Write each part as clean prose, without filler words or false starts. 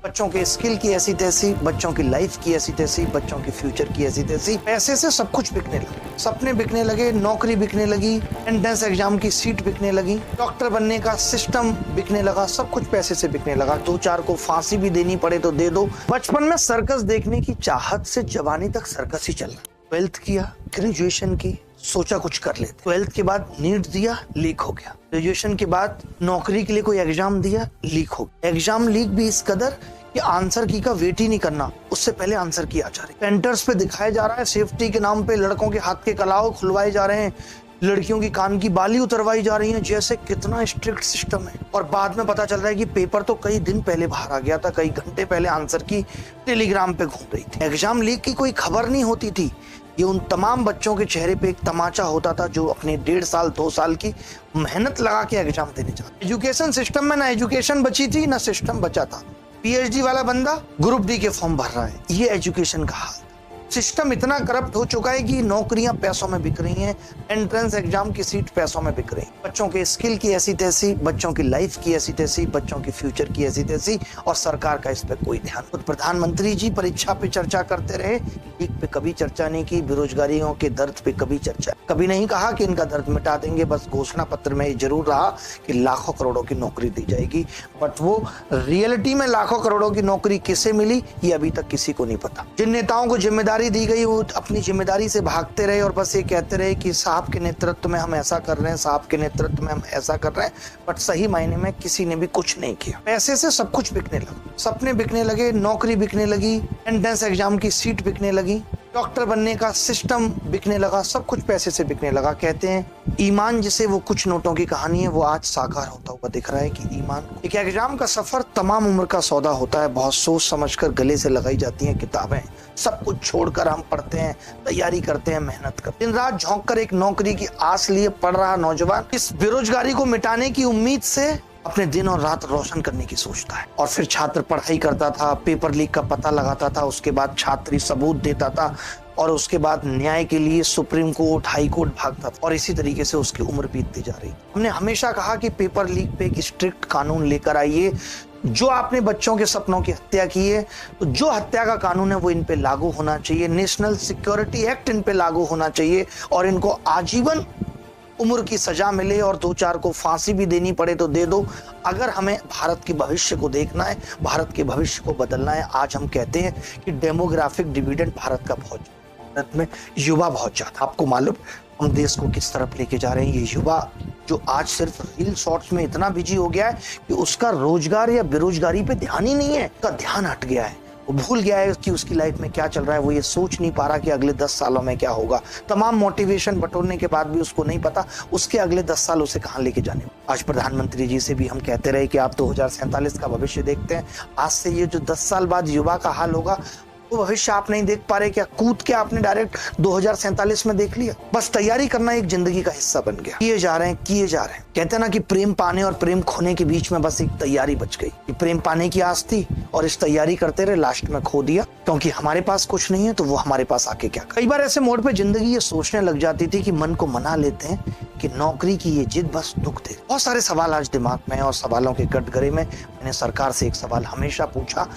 बच्चों के स्किल की ऐसी तैसी, बच्चों की लाइफ की ऐसी तैसी, बच्चों की फ्यूचर की ऐसी तैसी। पैसे से सब कुछ बिकने लगा, सपने बिकने लगे, नौकरी बिकने लगी, एंट्रेंस एग्जाम की सीट बिकने लगी, डॉक्टर बनने का सिस्टम बिकने लगा, सब कुछ पैसे से बिकने लगा। दो चार को फांसी भी देनी पड़े तो दे दो। बचपन में सर्कस देखने की चाहत से जवानी तक सर्कस ही चल रहा। 12th किया, ग्रेजुएशन की, सोचा कुछ कर लेते। 12th के बाद नीट दिया, लीक हो गया। ग्रेजुएशन के बाद नौकरी के लिए कोई एग्जाम दिया, लीक हो गया। एग्जाम लीक भी इस कदर कि आंसर की का वेट ही नहीं करना, उससे पहले आंसर की आ जा रही। सेंटर्स पे दिखाया जा रहा है, सेफ्टी के नाम पे लड़कों के हाथ के कलाव खुलवाए जा रहे हैं, लड़कियों की कान की बाली उतरवाई जा रही है, जैसे कितना स्ट्रिक्ट सिस्टम है। और बाद में पता चल रहा है कि पेपर तो कई दिन पहले बाहर आ गया था, कई घंटे पहले आंसर की टेलीग्राम पे घूम रही थी। एग्जाम लीक की कोई खबर नहीं होती थी। ये उन तमाम बच्चों के चेहरे पे एक तमाचा होता था जो अपने 1.5 साल 2 साल की मेहनत लगा के एग्जाम देने जाते। एजुकेशन सिस्टम में ना एजुकेशन बची थी ना सिस्टम बचा था। पीएचडी वाला बंदा ग्रुप डी के फॉर्म भर रहा है, ये एजुकेशन का हाल। सिस्टम इतना करप्ट हो चुका है कि नौकरियां पैसों में बिक रही हैं, एंट्रेंस एग्जाम की सीट पैसों में बिक रही है। बच्चों के स्किल की ऐसी तैसी, बच्चों की लाइफ की ऐसी तैसी, बच्चों की फ्यूचर की ऐसी तैसी, और सरकार का इस पे कोई ध्यान। खुद प्रधानमंत्री जी परीक्षा पे चर्चा करते रहे, लीक पे कभी चर्चा नहीं की, बेरोजगारियों के दर्द पे कभी चर्चा, कभी नहीं कहा कि इनका दर्द मिटा देंगे। बस घोषणा पत्र में जरूर रहा कि लाखों करोड़ों की नौकरी दी जाएगी, बट वो रियलिटी में लाखों करोड़ों की नौकरी किसे मिली ये अभी तक किसी को नहीं पता। जिन नेताओं को जिम्मेदारी दी गई वो अपनी जिम्मेदारी से भागते रहे और बस ये कहते रहे कि साहब के नेतृत्व में हम ऐसा कर रहे हैं, साहब के नेतृत्व में हम ऐसा कर रहे हैं, बट सही मायने में किसी ने भी कुछ नहीं किया। पैसे से सब कुछ बिकने लगा, सपने बिकने लगे, नौकरी बिकने लगी, एंट्रेंस एग्जाम की सीट बिकने लगी, डॉक्टर बनने का सिस्टम बिकने लगा, सब कुछ पैसे से बिकने लगा। कहते हैं ईमान जिसे वो कुछ नोटों की कहानी है, वो आज साकार होता हुआ दिख रहा है कि ईमान। एक एग्जाम का सफर तमाम उम्र का सौदा होता है, बहुत सोच समझकर गले से लगाई जाती हैं किताबें, सब कुछ छोड़कर हम पढ़ते हैं, तैयारी करते हैं, मेहनत करते हैं। दिन रात झोंक कर एक नौकरी की आस लिए पढ़ रहा नौजवान इस बेरोजगारी को मिटाने की उम्मीद से अपने दिन और रात रोशन करने की सोचता है। और फिर छात्र पढ़ाई करता था, पेपर लीक का पता लगाता था, उसके बाद छात्री सबूत देता था, और उसके बाद न्याय के लिए सुप्रीम कोर्ट, हाई कोर्ट भागता था, और इसी तरीके से उसकी उम्र बीतती जा रही। हमने हमेशा कहा कि पेपर लीक पे एक स्ट्रिक्ट कानून लेकर आइए। जो आपने बच्चों के सपनों की हत्या की है, तो जो हत्या का कानून है वो इन पे लागू होना चाहिए। नेशनल सिक्योरिटी एक्ट इन पे लागू होना चाहिए और इनको आजीवन उम्र की सजा मिले, और 2-4 को फांसी भी देनी पड़े तो दे दो। अगर हमें भारत के भविष्य को देखना है, भारत के भविष्य को बदलना है। आज हम कहते हैं कि डेमोग्राफिक डिविडेंड भारत का बहुत, भारत में युवा बहुत ज्यादा। आपको मालूम हम देश को किस तरफ लेके जा रहे हैं। ये युवा जो आज सिर्फ रील शॉर्ट्स में इतना बिजी हो गया है कि उसका रोजगार या बेरोजगारी पे ध्यान ही नहीं है, उसका ध्यान हट गया है। वो भूल गया है कि उसकी लाइफ में क्या चल रहा है, वो ये सोच नहीं पा रहा कि अगले 10 सालों में क्या होगा। तमाम मोटिवेशन बटोरने के बाद भी उसको नहीं पता उसके अगले 10 साल उसे कहाँ लेके जाने। आज प्रधानमंत्री जी से भी हम कहते रहे कि आप 2047 का भविष्य देखते हैं। आज से ये जो 10 साल बाद युवा का हाल होगा वो भविष्य आप नहीं देख पा रहे क्या? कूद के आपने डायरेक्ट 2047 में देख लिया। बस तैयारी करना एक जिंदगी का हिस्सा बन गया। किए जा रहे हैं। कहते हैं ना कि प्रेम पाने और प्रेम खोने के बीच में बस एक तैयारी बच गई। कि प्रेम पाने की आस थी और इस तैयारी करते रहे, लास्ट में खो दिया, क्योंकि हमारे पास कुछ नहीं है तो वो हमारे पास आके क्या। कई बार ऐसे मोड़ पे जिंदगी ये सोचने लग जाती थी कि मन को मना लेते हैं कि नौकरी की ये जिद बस दुख दे। बहुत सारे सवाल आज दिमाग में और सवालों के कटघरे में मैंने सरकार से एक सवाल हमेशा पूछा,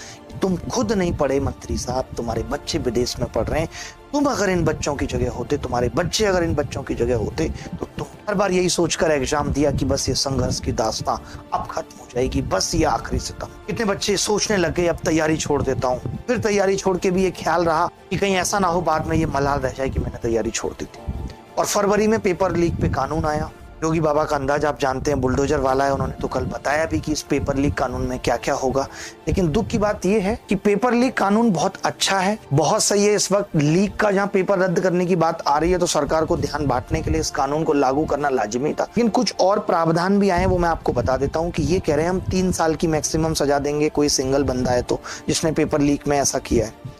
तुम खुद नहीं पढ़े मंत्री साहब, तुम्हारे बच्चे विदेश में पढ़ रहे हैं। तुम अगर इन बच्चों की जगह होते, तुम्हारे बच्चे अगर इन बच्चों की जगह होते, तो तुम हर बार यही सोचकर एग्जाम दिया कि बस ये संघर्ष की दास्तां अब खत्म हो जाएगी, बस ये आखिरी सितम। कितने बच्चे सोचने लग गए अब तैयारी छोड़ देता हूँ। फिर तैयारी छोड़ के भी ये ख्याल रहा कि कहीं ऐसा ना हो बाद में ये मलाल रह जाए कि मैंने तैयारी छोड़ दी थी। और फरवरी में पेपर लीक पे कानून आया। योगी बाबा का अंदाज आप जानते हैं, बुलडोजर वाला है। उन्होंने तो कल बताया भी कि इस पेपर लीक कानून में क्या क्या होगा। लेकिन दुख की बात यह है कि पेपर लीक कानून बहुत अच्छा है, बहुत सही है। इस वक्त लीक का जहां पेपर रद्द करने की बात आ रही है तो सरकार को ध्यान बांटने के लिए इस कानून को लागू करना लाजिमी था। लेकिन कुछ और प्रावधान भी आए, वो मैं आपको बता देता हूँ कि ये कह रहे हैं हम 3 साल की मैक्सिमम सजा देंगे कोई सिंगल बंदा है तो, जिसने पेपर लीक में ऐसा किया है,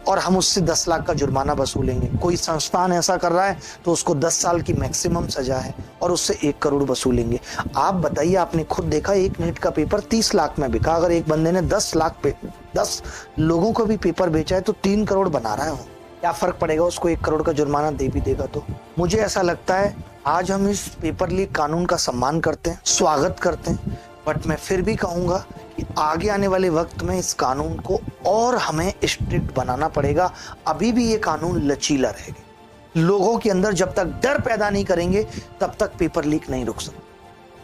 और हम उससे 10 लाख का जुर्माना वसूलेंगे। कोई संस्थान ऐसा कर रहा है तो उसको 10 साल की मैक्सिमम सजा है और उससे 1 करोड़ वसूलेंगे। आप बताइए, आपने खुद देखा एक नीट का पेपर 30 लाख में बिका। अगर एक बंदे ने 10 लोगों को भी पेपर बेचा है तो 3 करोड़ बना रहा है वो। क्या फर्क पड़ेगा उसको 1 करोड़ का जुर्माना दे भी देगा तो। मुझे ऐसा लगता है आज हम इस पेपर लीक कानून का सम्मान करते हैं, स्वागत करते हैं, बट मैं फिर भी कहूँगा कि आगे आने वाले वक्त में इस कानून को और हमें स्ट्रिक्ट बनाना पड़ेगा। अभी भी ये कानून लचीला रहेगा। लोगों के अंदर जब तक डर पैदा नहीं करेंगे तब तक पेपर लीक नहीं रुक सकता।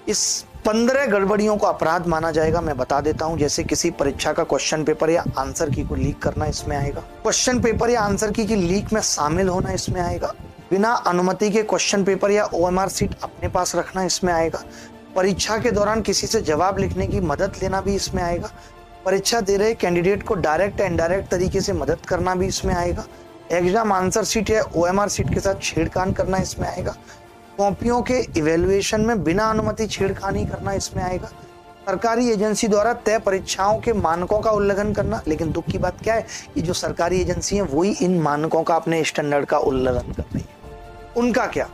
इस 15 गड़बड़ियों को अपराध माना जाएगा। मैं बता देता हूं, जैसे किसी परीक्षा का क्वेश्चन पेपर या आंसर की को लीक करना इसमें आएगा। क्वेश्चन पेपर या आंसर की लीक में शामिल होना इसमें आएगा। बिना अनुमति के क्वेश्चन पेपर या OMR सीट अपने पास रखना इसमें आएगा। परीक्षा के दौरान किसी से जवाब लिखने की मदद लेना भी इसमें आएगा। परीक्षा दे रहे कैंडिडेट को डायरेक्ट एंड इनडायरेक्ट तरीके से मदद करना भी इसमें आएगा। एग्जाम आंसर सीट या OMR सीट के साथ छेड़खान करना इसमें आएगा। कॉपियों के इवैल्यूएशन में बिना अनुमति छेड़खानी करना इसमें आएगा। सरकारी एजेंसी द्वारा तय परीक्षाओं के मानकों का उल्लंघन करना, लेकिन दुख की बात क्या है कि जो सरकारी एजेंसी है वही इन मानकों का, अपने स्टैंडर्ड का उल्लंघन कर रही है। उनका क्या,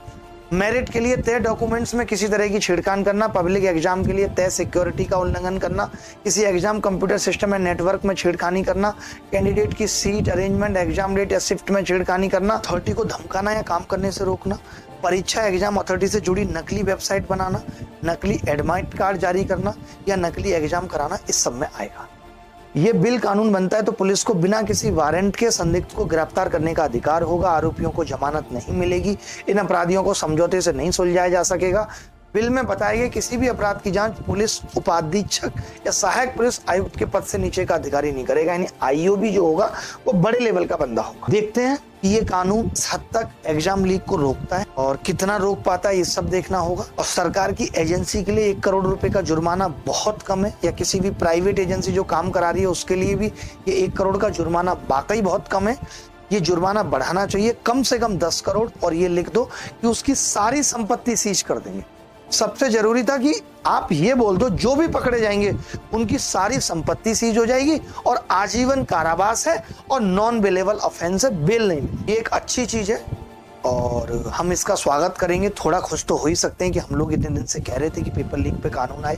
मेरिट के लिए तय डॉक्यूमेंट्स में किसी तरह की छेड़खान करना, पब्लिक एग्जाम के लिए तय सिक्योरिटी का उल्लंघन करना, किसी एग्जाम कंप्यूटर सिस्टम या नेटवर्क में छेड़खानी करना, कैंडिडेट की सीट अरेंजमेंट, एग्जाम डेट या शिफ्ट में छेड़खानी करना, अथॉरिटी को धमकाना या काम करने से रोकना, परीक्षा एग्जाम अथॉरिटी से जुड़ी नकली वेबसाइट बनाना, नकली एडमिट कार्ड जारी करना या नकली एग्जाम कराना, इस सब में आएगा। ये बिल कानून बनता है तो पुलिस को बिना किसी वारंट के संदिग्ध को गिरफ्तार करने का अधिकार होगा। आरोपियों को जमानत नहीं मिलेगी। इन अपराधियों को समझौते से नहीं सुलझाया जा सकेगा। बिल में बताया गया किसी भी अपराध की जांच पुलिस उपाधीक्षक या सहायक पुलिस आयुक्त के पद से नीचे का अधिकारी नहीं करेगा, यानी IOB जो होगा वो बड़े लेवल का बंदा होगा। देखते हैं कि ये कानून किस हद तक एग्जाम लीक को रोकता है और कितना रोक पाता है, ये सब देखना होगा। और सरकार की एजेंसी के लिए 1 करोड़ रुपए का जुर्माना बहुत कम है, या किसी भी प्राइवेट एजेंसी जो काम करा रही है उसके लिए भी ये 1 करोड़ का जुर्माना वाकई बहुत कम है। ये जुर्माना बढ़ाना चाहिए, कम से कम 10 करोड़। और ये लिख दो कि उसकी सारी संपत्ति सीज कर देंगे। सबसे जरूरी था कि आप ये बोल दो जो भी पकड़े जाएंगे उनकी सारी संपत्ति सीज हो जाएगी और आजीवन कारावास है और नॉन बेलेबल ऑफेंस है, बेल नहीं। ये एक अच्छी चीज है और हम इसका स्वागत करेंगे। थोड़ा खुश तो हो ही सकते हैं कि हम लोग इतने दिन से कह रहे थे कि पेपर लीक पे कानून आए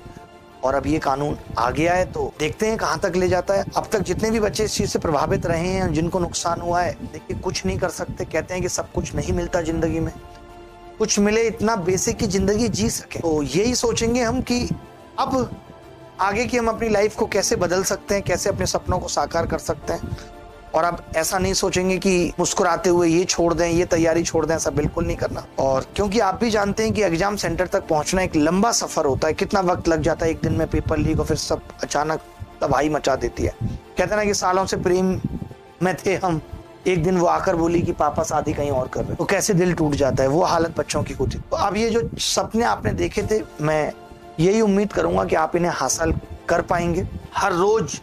और अब ये कानून आ गया है, तो देखते हैं कहां तक ले जाता है। अब तक जितने भी बच्चे इस चीज से प्रभावित रहे हैं, जिनको नुकसान हुआ है, देखिए कुछ नहीं कर सकते। कहते हैं कि सब कुछ नहीं मिलता जिंदगी में, कुछ मिले इतना बेसिक की जिंदगी जी सके। तो यही सोचेंगे हम कि अब आगे की हम अपनी लाइफ को कैसे बदल सकते हैं, कैसे अपने सपनों को साकार कर सकते हैं। और अब ऐसा नहीं सोचेंगे कि मुस्कुराते हुए ये छोड़ दें, ये तैयारी छोड़ दें, ऐसा बिल्कुल नहीं करना। और क्योंकि आप भी जानते हैं कि एग्जाम सेंटर तक पहुंचना एक लंबा सफर होता है, कितना वक्त लग जाता है। एक दिन में पेपर लीक और फिर सब अचानक तबाही मचा देती है। कहते हैं ना कि सालों से प्रेम में थे हम, एक दिन वो आकर बोली कि पापा शादी कहीं और कर रहे, तो कैसे दिल टूट जाता है। वो हालत बच्चों की होती। तो अब ये जो सपने आपने देखे थे, मैं यही उम्मीद करूंगा कि आप इन्हें हासिल कर पाएंगे। हर रोज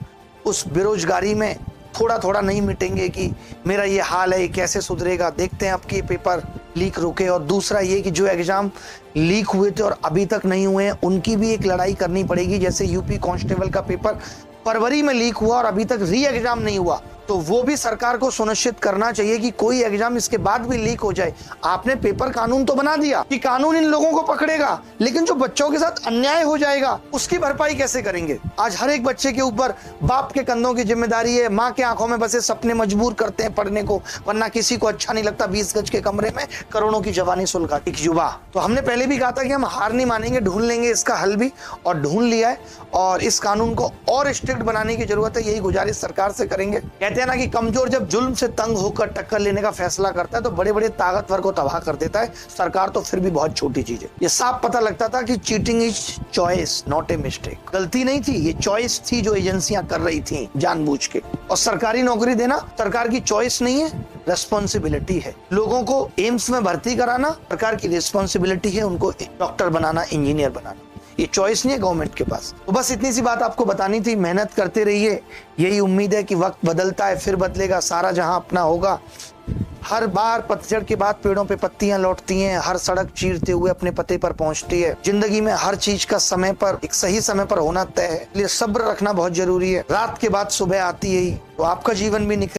उस बेरोजगारी में थोड़ा थोड़ा नहीं मिटेंगे कि मेरा ये हाल है, ये कैसे सुधरेगा। देखते हैं आपके पेपर लीक रुके। और दूसरा ये कि जो एग्जाम लीक हुए थे और अभी तक नहीं हुए हैं, उनकी भी एक लड़ाई करनी पड़ेगी। जैसे यूपी कांस्टेबल का पेपर फरवरी में लीक हुआ और अभी तक री एग्जाम नहीं हुआ, तो वो भी सरकार को सुनिश्चित करना चाहिए कि कोई एग्जाम इसके बाद भी लीक हो जाए। आपने पेपर कानून तो बना दिया कि कानून इन लोगों को पकड़ेगा, लेकिन जो बच्चों के साथ अन्याय हो जाएगा उसकी भरपाई कैसे करेंगे। आज हर एक बच्चे के ऊपर बाप के कंधों की जिम्मेदारी है। माँ के आंखों में बसे सपने मजबूर करते हैं पढ़ने को, वरना किसी को अच्छा नहीं लगता 20 गज के कमरे में करोड़ों की जवानी सुलगा एक युवा। तो हमने पहले भी कहा था कि हम हार नहीं मानेंगे, ढूंढ लेंगे इसका हल भी, और ढूंढ लिया है। और इस कानून को और स्ट्रिक्ट बनाने की जरूरत है, यही गुजारिश सरकार से करेंगे। कहते हैं ना कि कमजोर जब जुल्म से तंग होकर टक्कर लेने का फैसला करता है तो बड़े बड़े ताकतवर को तबाह कर देता है। सरकार तो फिर भी बहुत छोटी चीज है। ये साफ पता लगता था कि cheating is choice not a mistake. गलती नहीं थी, ये चॉइस थी जो एजेंसियां कर रही थी जानबूझ के। और सरकारी नौकरी देना सरकार की चॉइस नहीं है, रेस्पॉन्सिबिलिटी है। लोगों को एम्स में भर्ती कराना सरकार की रिस्पॉन्सिबिलिटी है, उनको डॉक्टर बनाना, इंजीनियर बनाना। ये चॉइस नहीं है गवर्नमेंट के पास। तो बस इतनी सी बात आपको बतानी थी। मेहनत करते रहिए, यही उम्मीद है कि वक्त बदलता है फिर बदलेगा, सारा जहां अपना होगा। हर बार पतझड़ के बाद पेड़ों पे पत्तियां लौटती हैं, हर सड़क चीरते हुए अपने पते पर पहुंचती है। जिंदगी में हर चीज का समय पर, एक सही समय पर होना तय है, इसलिए सब्र रखना बहुत जरूरी है। रात के बाद सुबह आती है ही, तो आपका जीवन भी निकल